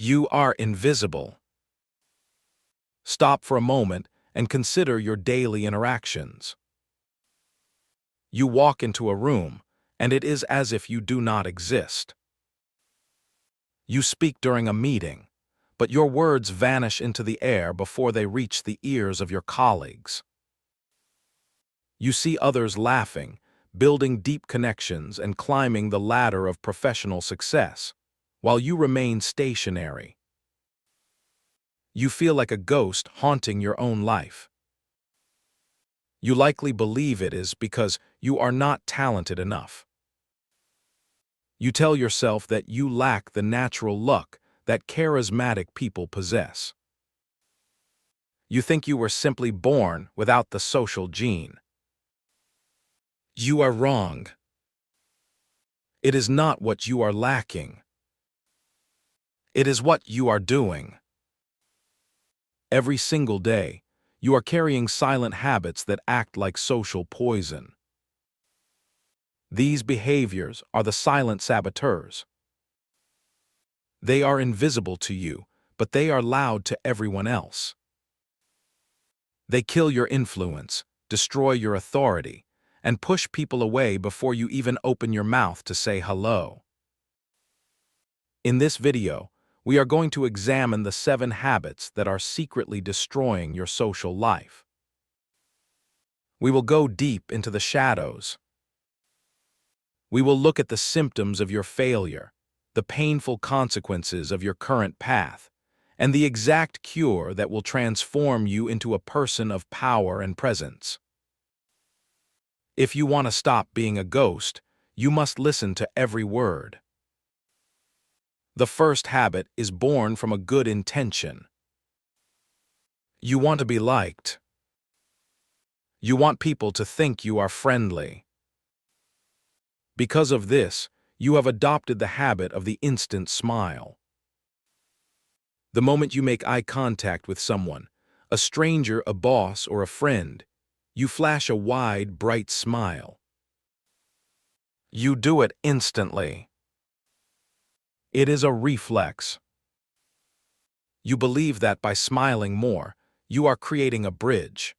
You are invisible. Stop for a moment and consider your daily interactions. You walk into a room, and it is as if you do not exist. You speak during a meeting, but your words vanish into the air before they reach the ears of your colleagues. You see others laughing, building deep connections, and climbing the ladder of professional success, while you remain stationary. You feel like a ghost haunting your own life. You likely believe it is because you are not talented enough. You tell yourself that you lack the natural luck that charismatic people possess. You think you were simply born without the social gene. You are wrong. It is not what you are lacking. It is what you are doing. Every single day, you are carrying silent habits that act like social poison. These behaviors are the silent saboteurs. They are invisible to you, but they are loud to everyone else. They kill your influence, destroy your authority, and push people away before you even open your mouth to say hello. In this video, we are going to examine the 7 habits that are secretly destroying your social life. We will go deep into the shadows. We will look at the symptoms of your failure, the painful consequences of your current path, and the exact cure that will transform you into a person of power and presence. If you want to stop being a ghost, you must listen to every word. The first habit is born from a good intention. You want to be liked. You want people to think you are friendly. Because of this, you have adopted the habit of the instant smile. The moment you make eye contact with someone, a stranger, a boss, or a friend, you flash a wide, bright smile. You do it instantly. It is a reflex. You believe that by smiling more, you are creating a bridge.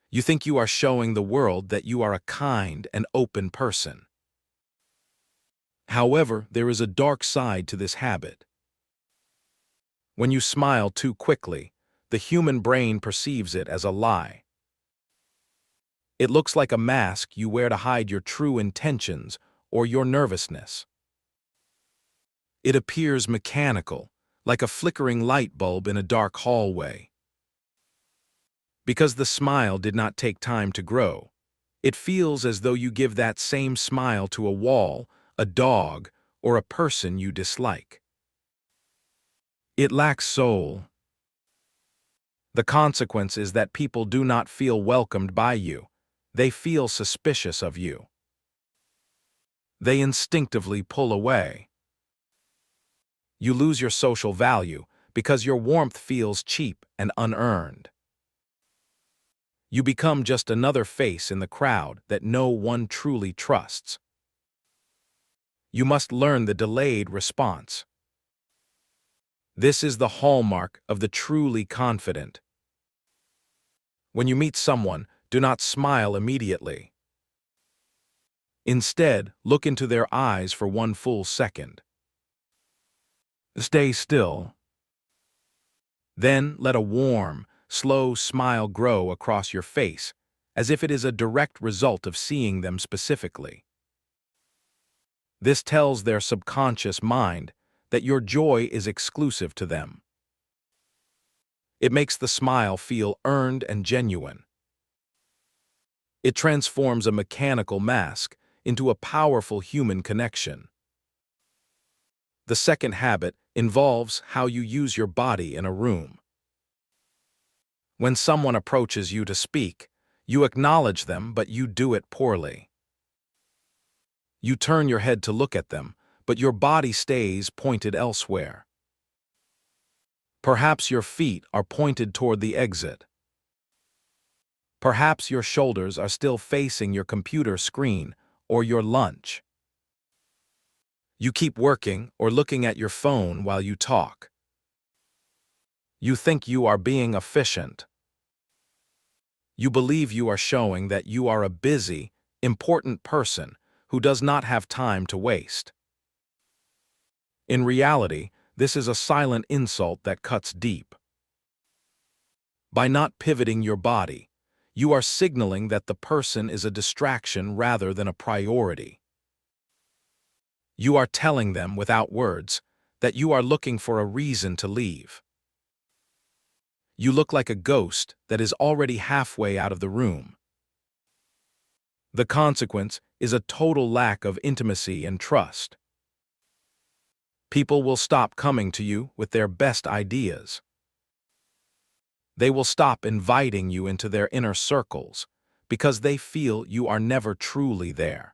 You think you are showing the world that you are a kind and open person. However, there is a dark side to this habit. When you smile too quickly, the human brain perceives it as a lie. It looks like a mask you wear to hide your true intentions or your nervousness. It appears mechanical, like a flickering light bulb in a dark hallway. Because the smile did not take time to grow, it feels as though you give that same smile to a wall, a dog, or a person you dislike. It lacks soul. The consequence is that people do not feel welcomed by you. They feel suspicious of you. They instinctively pull away. You lose your social value because your warmth feels cheap and unearned. You become just another face in the crowd that no one truly trusts. You must learn the delayed response. This is the hallmark of the truly confident. When you meet someone, do not smile immediately. Instead, look into their eyes for 1 full second. Stay still. Then let a warm, slow smile grow across your face, as if it is a direct result of seeing them specifically. This tells their subconscious mind that your joy is exclusive to them. It makes the smile feel earned and genuine. It transforms a mechanical mask into a powerful human connection. The second habit involves how you use your body in a room. When someone approaches you to speak, you acknowledge them, but you do it poorly. You turn your head to look at them, but your body stays pointed elsewhere. Perhaps your feet are pointed toward the exit. Perhaps your shoulders are still facing your computer screen or your lunch. You keep working or looking at your phone while you talk. You think you are being efficient. You believe you are showing that you are a busy, important person who does not have time to waste. In reality, this is a silent insult that cuts deep. By not pivoting your body, you are signaling that the person is a distraction rather than a priority. You are telling them, without words, that you are looking for a reason to leave. You look like a ghost that is already halfway out of the room. The consequence is a total lack of intimacy and trust. People will stop coming to you with their best ideas. They will stop inviting you into their inner circles because they feel you are never truly there.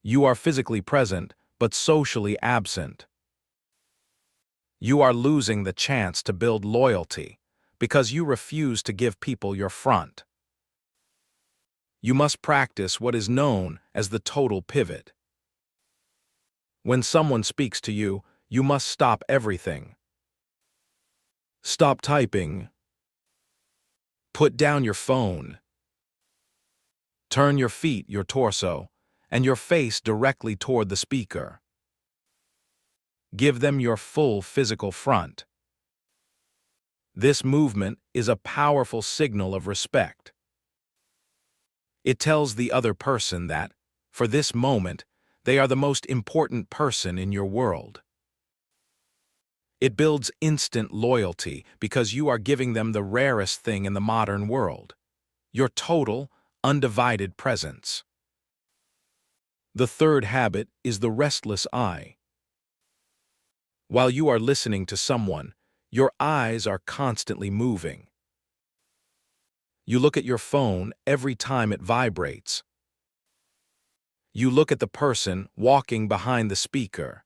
You are physically present, but socially absent. You are losing the chance to build loyalty because you refuse to give people your front. You must practice what is known as the total pivot. When someone speaks to you, you must stop everything. Stop typing. Put down your phone. Turn your feet, your torso, and your face directly toward the speaker. Give them your full physical front. This movement is a powerful signal of respect. It tells the other person that, for this moment, they are the most important person in your world. It builds instant loyalty because you are giving them the rarest thing in the modern world: your total, undivided presence. The third habit is the restless eye. While you are listening to someone, your eyes are constantly moving. You look at your phone every time it vibrates. You look at the person walking behind the speaker.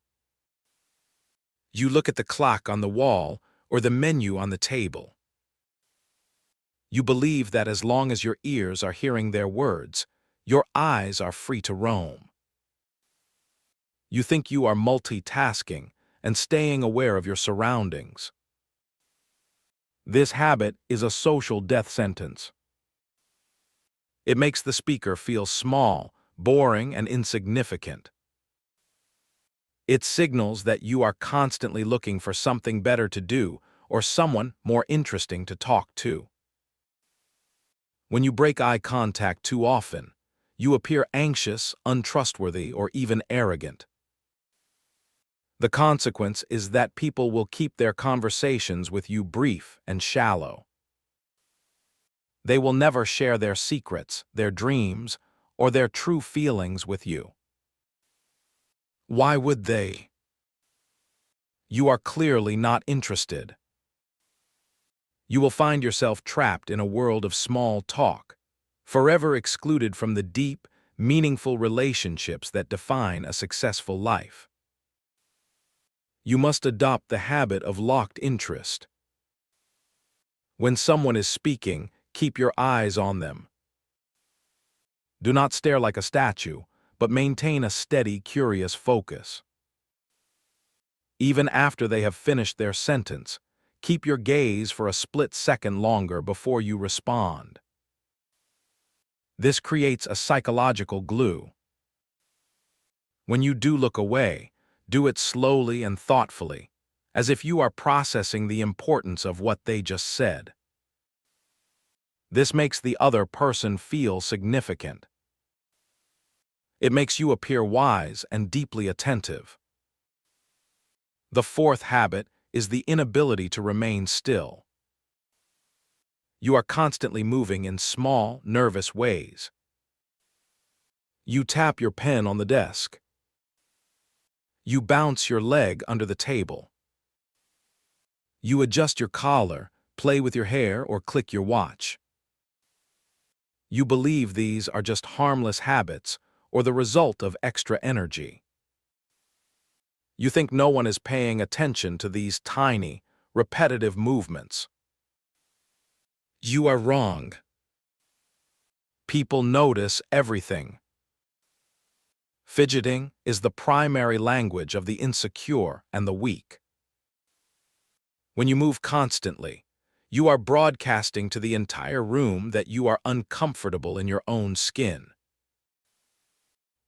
You look at the clock on the wall or the menu on the table. You believe that as long as your ears are hearing their words, your eyes are free to roam. You think you are multitasking and staying aware of your surroundings. This habit is a social death sentence. It makes the speaker feel small, boring, and insignificant. It signals that you are constantly looking for something better to do or someone more interesting to talk to. When you break eye contact too often, you appear anxious, untrustworthy, or even arrogant. The consequence is that people will keep their conversations with you brief and shallow. They will never share their secrets, their dreams, or their true feelings with you. Why would they? You are clearly not interested. You will find yourself trapped in a world of small talk, forever excluded from the deep, meaningful relationships that define a successful life. You must adopt the habit of locked interest. When someone is speaking, keep your eyes on them. Do not stare like a statue, but maintain a steady, curious focus. Even after they have finished their sentence, keep your gaze for a split second longer before you respond. This creates a psychological glue. When you do look away, do it slowly and thoughtfully, as if you are processing the importance of what they just said. This makes the other person feel significant. It makes you appear wise and deeply attentive. The fourth habit is the inability to remain still. You are constantly moving in small, nervous ways. You tap your pen on the desk. You bounce your leg under the table. You adjust your collar, play with your hair, or click your watch. You believe these are just harmless habits or the result of extra energy. You think no one is paying attention to these tiny, repetitive movements. You are wrong. People notice everything. Fidgeting is the primary language of the insecure and the weak. When you move constantly, you are broadcasting to the entire room that you are uncomfortable in your own skin.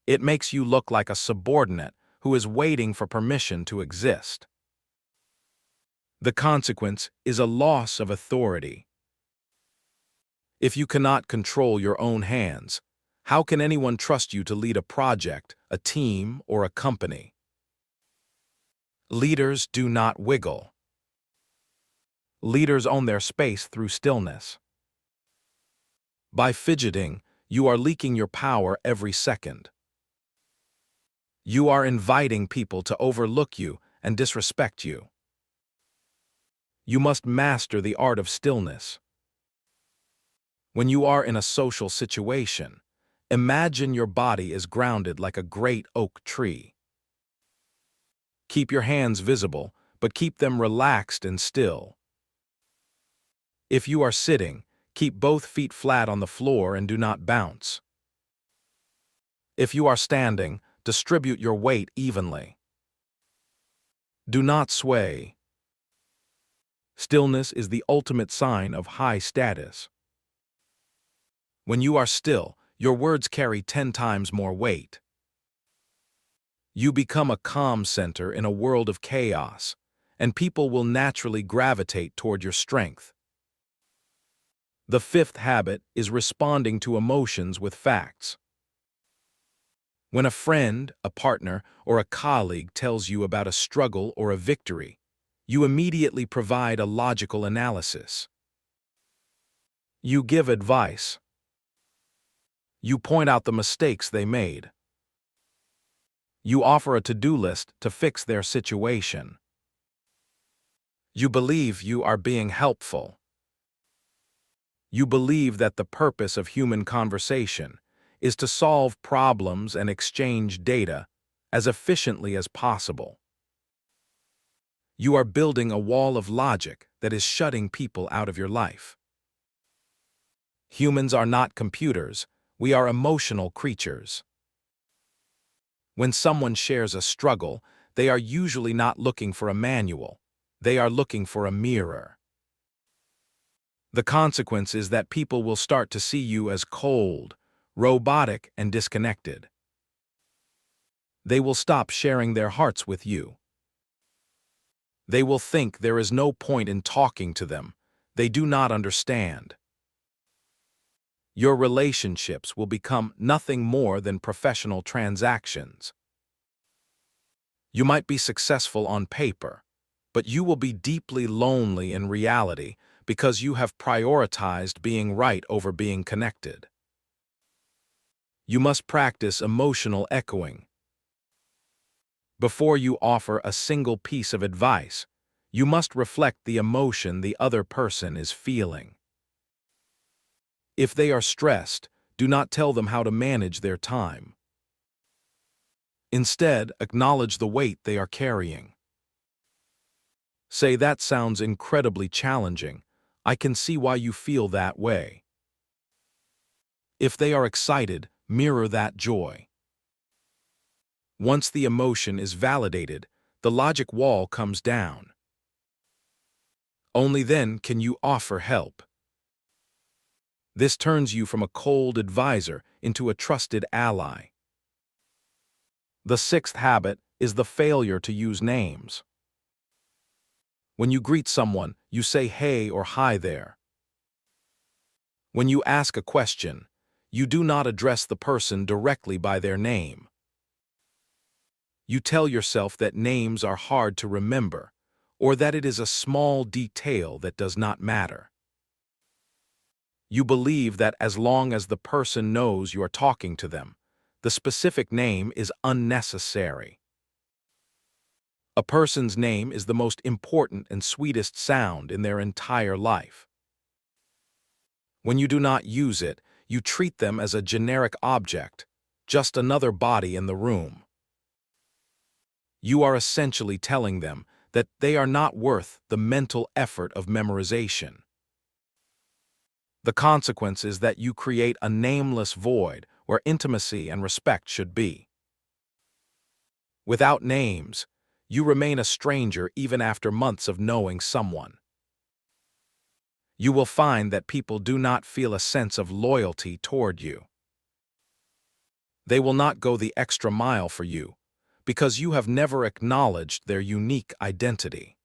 It makes you look like a subordinate who is waiting for permission to exist. The consequence is a loss of authority. If you cannot control your own hands, how can anyone trust you to lead a project, a team, or a company? Leaders do not wiggle. Leaders own their space through stillness. By fidgeting, you are leaking your power every second. You are inviting people to overlook you and disrespect you. You must master the art of stillness. When you are in a social situation, imagine your body is grounded like a great oak tree. Keep your hands visible, but keep them relaxed and still. If you are sitting, keep both feet flat on the floor and do not bounce. If you are standing, distribute your weight evenly. Do not sway. Stillness is the ultimate sign of high status. When you are still, your words carry 10 times more weight. You become a calm center in a world of chaos, and people will naturally gravitate toward your strength. The fifth habit is responding to emotions with facts. When a friend, a partner, or a colleague tells you about a struggle or a victory, you immediately provide a logical analysis. You give advice. You point out the mistakes they made. You offer a to-do list to fix their situation. You believe you are being helpful. You believe that the purpose of human conversation is to solve problems and exchange data as efficiently as possible. You are building a wall of logic that is shutting people out of your life. Humans are not computers, we are emotional creatures. When someone shares a struggle, they are usually not looking for a manual, they are looking for a mirror. The consequence is that people will start to see you as cold, robotic, and disconnected. They will stop sharing their hearts with you. They will think there is no point in talking to them. They do not understand. Your relationships will become nothing more than professional transactions. You might be successful on paper, but you will be deeply lonely in reality because you have prioritized being right over being connected. You must practice emotional echoing. Before you offer a single piece of advice, you must reflect the emotion the other person is feeling. If they are stressed, do not tell them how to manage their time. Instead, acknowledge the weight they are carrying. Say, "That sounds incredibly challenging. I can see why you feel that way." If they are excited, mirror that joy. Once the emotion is validated, the logic wall comes down. Only then can you offer help. This turns you from a cold advisor into a trusted ally. The sixth habit is the failure to use names. When you greet someone, you say hey or hi there. When you ask a question, you do not address the person directly by their name. You tell yourself that names are hard to remember, or that it is a small detail that does not matter. You believe that as long as the person knows you are talking to them, the specific name is unnecessary. A person's name is the most important and sweetest sound in their entire life. When you do not use it, you treat them as a generic object, just another body in the room. You are essentially telling them that they are not worth the mental effort of memorization. The consequence is that you create a nameless void where intimacy and respect should be. Without names, you remain a stranger even after months of knowing someone. You will find that people do not feel a sense of loyalty toward you. They will not go the extra mile for you because you have never acknowledged their unique identity.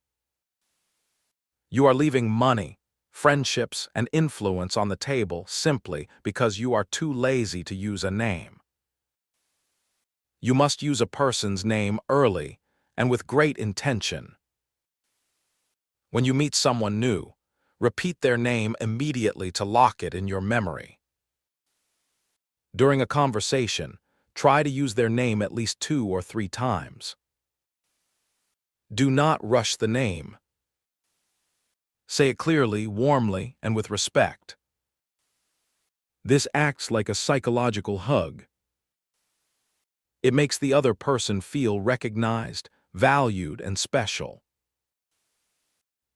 You are leaving money, friendships, and influence on the table simply because you are too lazy to use a name. You must use a person's name early and with great intention. When you meet someone new, repeat their name immediately to lock it in your memory. During a conversation, try to use their name at least 2 or 3 times. Do not rush the name. Say it clearly, warmly, and with respect. This acts like a psychological hug. It makes the other person feel recognized, valued, and special.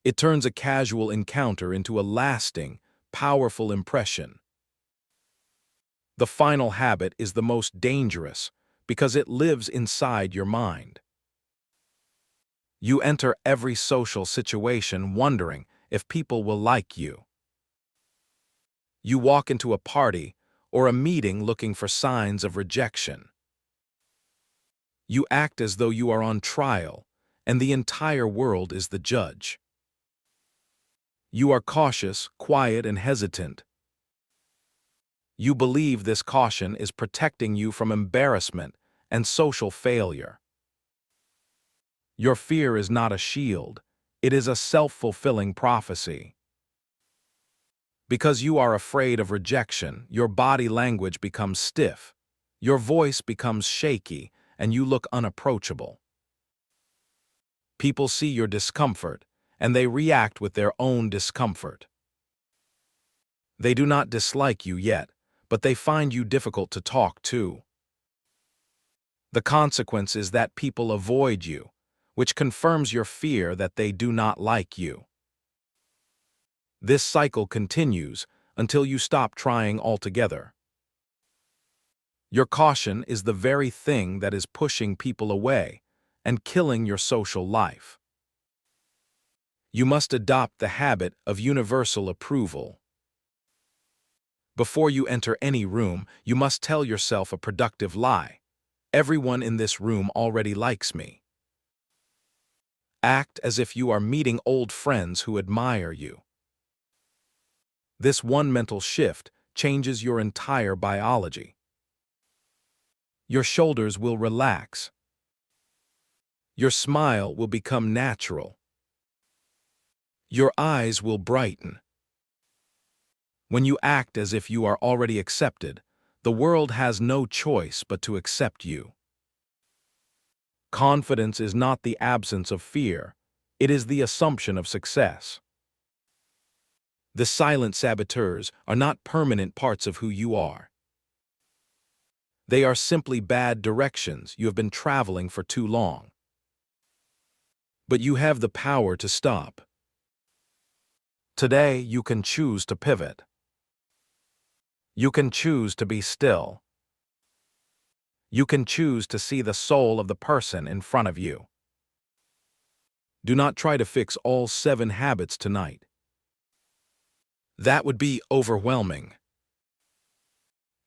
It turns a casual encounter into a lasting, powerful impression. The final habit is the most dangerous because it lives inside your mind. You enter every social situation wondering if people will like you. You walk into a party or a meeting looking for signs of rejection. You act as though you are on trial, and the entire world is the judge. You are cautious, quiet, and hesitant. You believe this caution is protecting you from embarrassment and social failure. Your fear is not a shield, it is a self-fulfilling prophecy. Because you are afraid of rejection, your body language becomes stiff, your voice becomes shaky, and you look unapproachable. People see your discomfort, and they react with their own discomfort. They do not dislike you yet, but they find you difficult to talk to. The consequence is that people avoid you, which confirms your fear that they do not like you. This cycle continues until you stop trying altogether. Your caution is the very thing that is pushing people away and killing your social life. You must adopt the habit of universal approval. Before you enter any room, you must tell yourself a productive lie. Everyone in this room already likes me. Act as if you are meeting old friends who admire you. This one mental shift changes your entire biology. Your shoulders will relax. Your smile will become natural. Your eyes will brighten. When you act as if you are already accepted, the world has no choice but to accept you. Confidence is not the absence of fear, it is the assumption of success. The silent saboteurs are not permanent parts of who you are. They are simply bad directions you have been traveling for too long. But you have the power to stop. Today, you can choose to pivot. You can choose to be still. You can choose to see the soul of the person in front of you. Do not try to fix all 7 habits tonight. That would be overwhelming.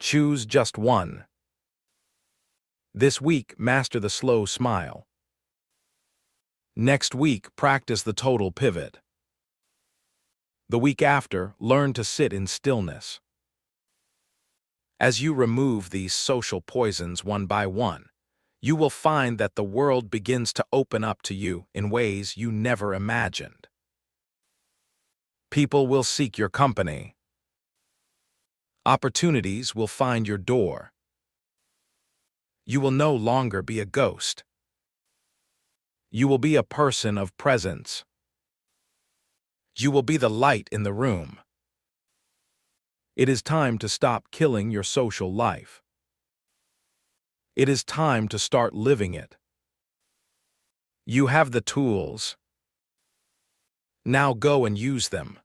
Choose just one. This week, master the slow smile. Next week, practice the total pivot. The week after, learn to sit in stillness. As you remove these social poisons one by one, you will find that the world begins to open up to you in ways you never imagined. People will seek your company. Opportunities will find your door. You will no longer be a ghost. You will be a person of presence. You will be the light in the room. It is time to stop killing your social life. It is time to start living it. You have the tools. Now go and use them.